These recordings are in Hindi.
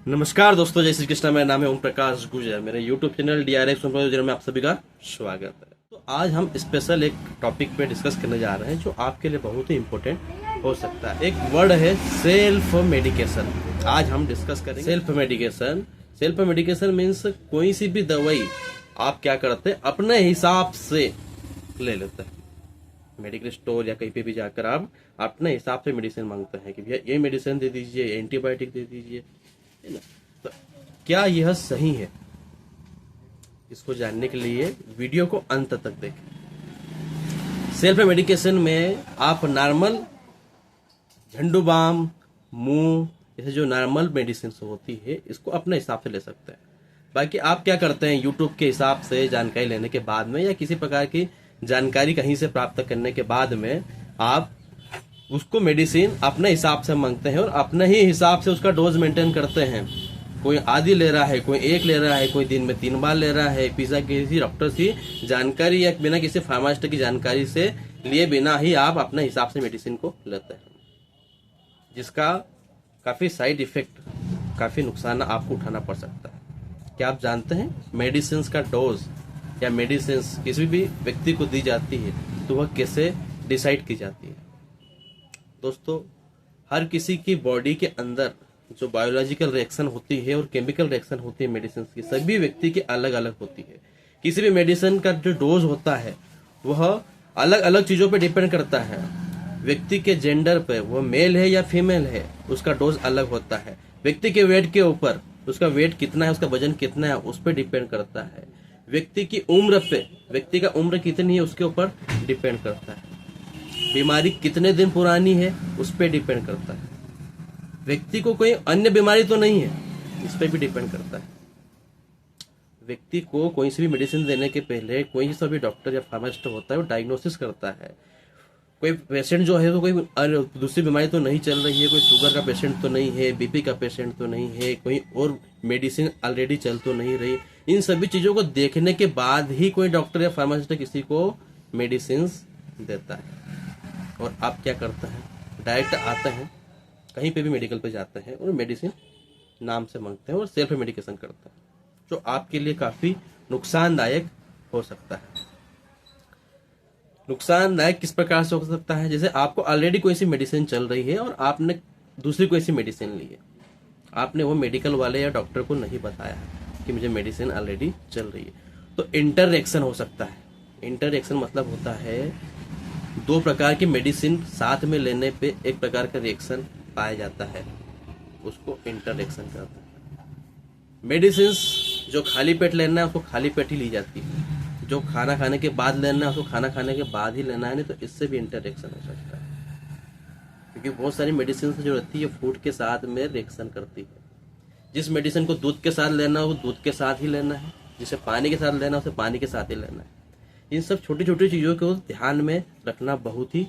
नमस्कार दोस्तों, जय श्री कृष्ण। मेरा नाम है ओम प्रकाश गुर्जर। मेरे YouTube चैनल DRX में आप सभी का स्वागत है। तो आज हम स्पेशल एक टॉपिक पे डिस्कस करने जा रहे हैं जो आपके लिए बहुत ही इम्पोर्टेंट हो सकता है। एक वर्ड है सेल्फ मेडिकेशन। आज हम डिस्कस करेंगे self medication. Self medication means कोई सी भी दवाई आप क्या करते हैं, अपने हिसाब से ले लेते हैं। मेडिकल स्टोर या कहीं पे भी जाकर आप अपने हिसाब से मेडिसिन मांगते हैं कि भैया ये मेडिसिन दे दीजिए, एंटीबायोटिक दे दीजिए, है ना। तो क्या यह सही है? इसको जानने के लिए वीडियो को अंत तक देखें। सेल्फ मेडिकेशन में आप नॉर्मल झंडू बाम, मुंह, जैसे जो नॉर्मल मेडिसिन होती है इसको अपने हिसाब से ले सकते हैं। बाकी आप क्या करते हैं, यूट्यूब के हिसाब से जानकारी लेने के बाद में या किसी प्रकार की जानकारी कहीं से प्राप्त करने के बाद में आप उसको मेडिसिन अपने हिसाब से मांगते हैं और अपने ही हिसाब से उसका डोज मेंटेन करते हैं। कोई आधी ले रहा है, कोई एक ले रहा है, कोई दिन में 3 बार ले रहा है। पिज्जा किसी डॉक्टर की जानकारी या बिना किसी फार्मासिस्ट की जानकारी से लिए बिना ही आप अपने हिसाब से मेडिसिन को लेते हैं, जिसका काफी साइड इफेक्ट, काफी नुकसान आपको उठाना पड़ सकता है। क्या आप जानते हैं मेडिसिन का डोज या मेडिसिन किसी भी व्यक्ति को दी जाती है तो वह कैसे डिसाइड की जाती है? दोस्तों, हर किसी की बॉडी के अंदर जो बायोलॉजिकल रिएक्शन होती है और केमिकल रिएक्शन होती है मेडिसिन की, सभी व्यक्ति की अलग अलग होती है। किसी भी मेडिसिन का जो डोज होता है वह अलग अलग चीजों पे डिपेंड करता है। व्यक्ति के जेंडर पे, वो मेल है या फीमेल है, उसका डोज अलग होता है। व्यक्ति के वेट के ऊपर, उसका वेट कितना है, उसका वजन कितना है, उस पर डिपेंड करता है। व्यक्ति की उम्र पे, व्यक्ति का उम्र कितनी है उसके ऊपर डिपेंड करता है। बीमारी कितने दिन पुरानी है उस पर डिपेंड करता है। व्यक्ति को कोई अन्य बीमारी तो नहीं है, इस पर भी डिपेंड करता है। व्यक्ति को कोई सी भी मेडिसिन देने के पहले कोई सा भी डॉक्टर या फार्मासिस्ट होता है वो डायग्नोसिस करता है। कोई पेशेंट जो है तो कोई दूसरी बीमारी तो नहीं चल रही है, कोई शुगर का पेशेंट तो नहीं है, बीपी का पेशेंट तो नहीं है, कोई और मेडिसिन ऑलरेडी चल तो नहीं रही। इन सभी चीजों को देखने के बाद ही कोई डॉक्टर या फार्मासिस्ट किसी को मेडिसिन देता है। और आप क्या करते हैं, डायरेक्ट आते हैं, कहीं पे भी मेडिकल पे जाते हैं और मेडिसिन नाम से मांगते हैं और सेल्फ मेडिकेशन करते हैं, जो आपके लिए काफी नुकसानदायक हो सकता है। नुकसानदायक किस प्रकार से हो सकता है? जैसे आपको ऑलरेडी कोई सी मेडिसिन चल रही है और आपने दूसरी कोई सी मेडिसिन ली है, आपने वो मेडिकल वाले या डॉक्टर को नहीं बताया कि मुझे मेडिसिन ऑलरेडी चल रही है, तो इंटर रिएक्शन हो सकता है। इंटर रिएक्शन मतलब होता है दो प्रकार की मेडिसिन साथ में लेने पे एक प्रकार का रिएक्शन पाया जाता है, उसको इंटर रिएक्शन कहते हैं। मेडिसिन जो खाली पेट लेना है उसको खाली पेट ही ली जाती है, जो खाना खाने के बाद लेना है उसको खाना खाने के बाद ही लेना है, नहीं तो इससे भी इंटर रिएक्शन हो सकता है। क्योंकि बहुत सारी मेडिसिन जो रहती है फूड के साथ में रिएक्शन करती है। जिस मेडिसिन को दूध के साथ लेना है वो दूध के साथ ही लेना है, जिसे पानी के साथ लेना है उसे पानी के साथ ही लेना है। इन सब छोटी छोटी चीजों को ध्यान में रखना बहुत ही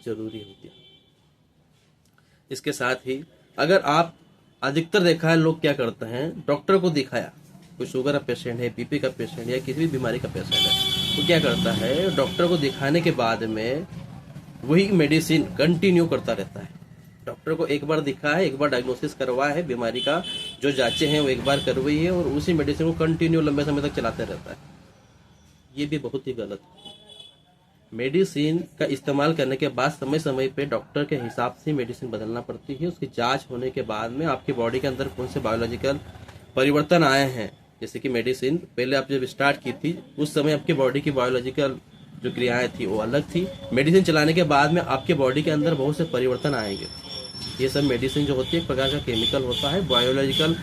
जरूरी होती है। इसके साथ ही अगर आप अधिकतर देखा है लोग क्या करते हैं, डॉक्टर को दिखाया, कोई शुगर का पेशेंट है, बीपी का पेशेंट या किसी भी बीमारी का पेशेंट है, तो क्या करता है, डॉक्टर को दिखाने के बाद में वही मेडिसिन कंटिन्यू करता रहता है। डॉक्टर को एक बार दिखा है, एक बार डायग्नोसिस करवा है, बीमारी का जो जांचें हैं वो एक बार करवाई है और उसी मेडिसिन को कंटिन्यू लंबे समय तक चलाते रहता है। ये भी बहुत ही गलत है। मेडिसिन का इस्तेमाल करने के बाद समय समय पे डॉक्टर के हिसाब से मेडिसिन बदलना पड़ती है। उसकी जांच होने के बाद में आपकी बॉडी के अंदर कौन से बायोलॉजिकल परिवर्तन आए हैं, जैसे कि मेडिसिन पहले आप जब स्टार्ट की थी उस समय आपकी बॉडी की बायोलॉजिकल जो क्रियाएं थी वो अलग थी। मेडिसिन चलाने के बाद में आपके बॉडी के अंदर बहुत से परिवर्तन आएंगे। ये सब मेडिसिन जो होती है एक प्रकार का केमिकल होता है। बायोलॉजिकल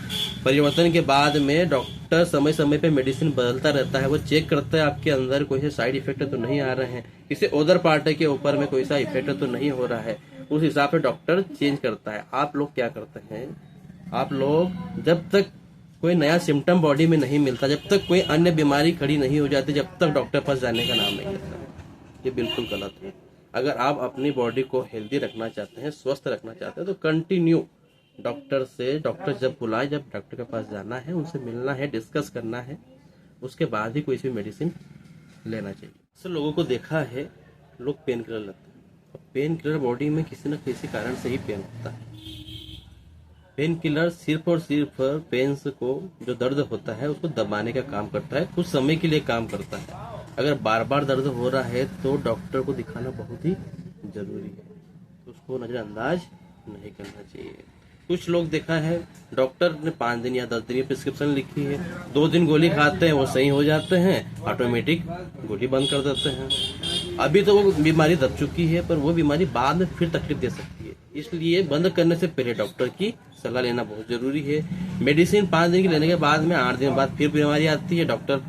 परिवर्तन के बाद में डॉक्टर समय समय पे मेडिसिन बदलता रहता है। वो चेक करता है आपके अंदर कोई से साइड इफेक्ट तो नहीं आ रहे हैं, किसी अदर पार्ट के ऊपर में कोई सा इफेक्ट तो नहीं हो रहा है, उस हिसाब से डॉक्टर चेंज करता है। आप लोग क्या करते हैं, आप लोग जब तक कोई नया सिम्टम बॉडी में नहीं मिलता, जब तक कोई अन्य बीमारी खड़ी नहीं हो जाती, जब तक डॉक्टर पास जाने का नाम नहीं लेता। ये बिल्कुल गलत है। अगर आप अपनी बॉडी को हेल्दी रखना चाहते हैं, स्वस्थ रखना चाहते हैं, तो कंटिन्यू डॉक्टर से, डॉक्टर जब बुलाए, जब डॉक्टर के पास जाना है, उनसे मिलना है, डिस्कस करना है, उसके बाद ही कोई सी मेडिसिन लेना चाहिए। अक्सर लोगों को देखा है लोग पेन किलर लेते हैं। पेन किलर बॉडी में किसी न किसी कारण से ही पेन होता है। पेन किलर सिर्फ और सिर्फ पेन्स को जो दर्द होता है उसको दबाने का काम करता है, कुछ समय के लिए काम करता है। अगर बार बार दर्द हो रहा है तो डॉक्टर को दिखाना बहुत ही जरूरी है, तो उसको नजरअंदाज नहीं करना चाहिए। कुछ लोग देखा है डॉक्टर ने 5 दिन या 10 दिन की प्रिस्क्रिप्शन लिखी है, 2 दिन गोली खाते हैं वो सही हो जाते हैं, ऑटोमेटिक गोली बंद कर देते हैं। अभी तो वो बीमारी दब चुकी है पर वो बीमारी बाद में फिर तकलीफ दे सकती है, इसलिए बंद करने से पहले डॉक्टर की सलाह लेना बहुत जरूरी है। मेडिसिन 5 दिन की लेने के बाद में 8 दिन बाद फिर बीमारी आती है, डॉक्टर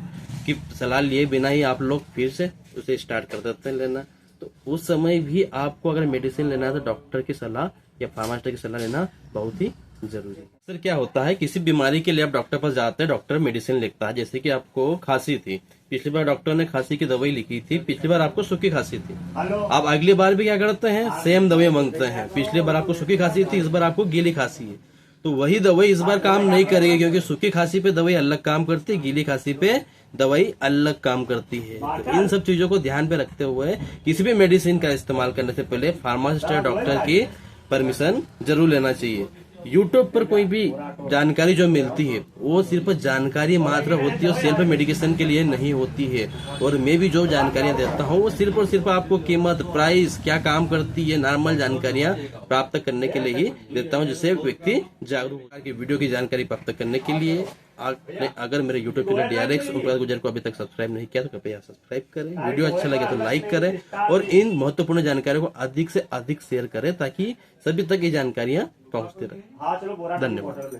की सलाह लिए बिना ही आप लोग फिर से उसे स्टार्ट कर देते हैं लेना। तो उस समय भी आपको अगर मेडिसिन लेना है तो डॉक्टर की सलाह या फार्मासिस्ट की सलाह लेना बहुत ही जरूरी है। सर क्या होता है, किसी बीमारी के लिए आप डॉक्टर पास जाते हैं, डॉक्टर मेडिसिन लिखता है। जैसे कि आपको खांसी थी, पिछली बार डॉक्टर ने खांसी की दवाई लिखी थी, पिछली बार आपको सूखी खांसी थी। आप अगली बार भी क्या करते हैं, सेम दवाई मांगते हैं। पिछली बार आपको सूखी खांसी थी, इस बार आपको गीली खांसी है, तो वही दवाई इस बार काम नहीं करेगी, क्योंकि सूखी खांसी पे दवाई अलग काम करती है, गीली खांसी पे दवाई अलग काम करती है। तो इन सब चीजों को ध्यान पे रखते हुए किसी भी मेडिसिन का इस्तेमाल करने से पहले फार्मासिस्ट या डॉक्टर की परमिशन जरूर लेना चाहिए। यूट्यूब पर कोई भी जानकारी जो मिलती है वो सिर्फ जानकारी मात्र होती है और सेल्फ मेडिकेशन के लिए नहीं होती है। और मैं भी जो जानकारियां देता हूँ वो सिर्फ और सिर्फ आपको कीमत, प्राइस, क्या काम करती है, नॉर्मल जानकारियां प्राप्त करने के लिए ही देता हूँ, जिससे व्यक्ति जागरूक होकर वीडियो की जानकारी प्राप्त करने के लिए। आपने अगर मेरे YouTube channel DRX Omprakash Gurjar को अभी तक सब्सक्राइब नहीं किया तो कृपया सब्सक्राइब करें, वीडियो अच्छा लगे तो लाइक करें और इन महत्वपूर्ण जानकारियों को अधिक से अधिक शेयर करें ताकि सभी तक ये जानकारियां पहुंचती रहे। धन्यवाद।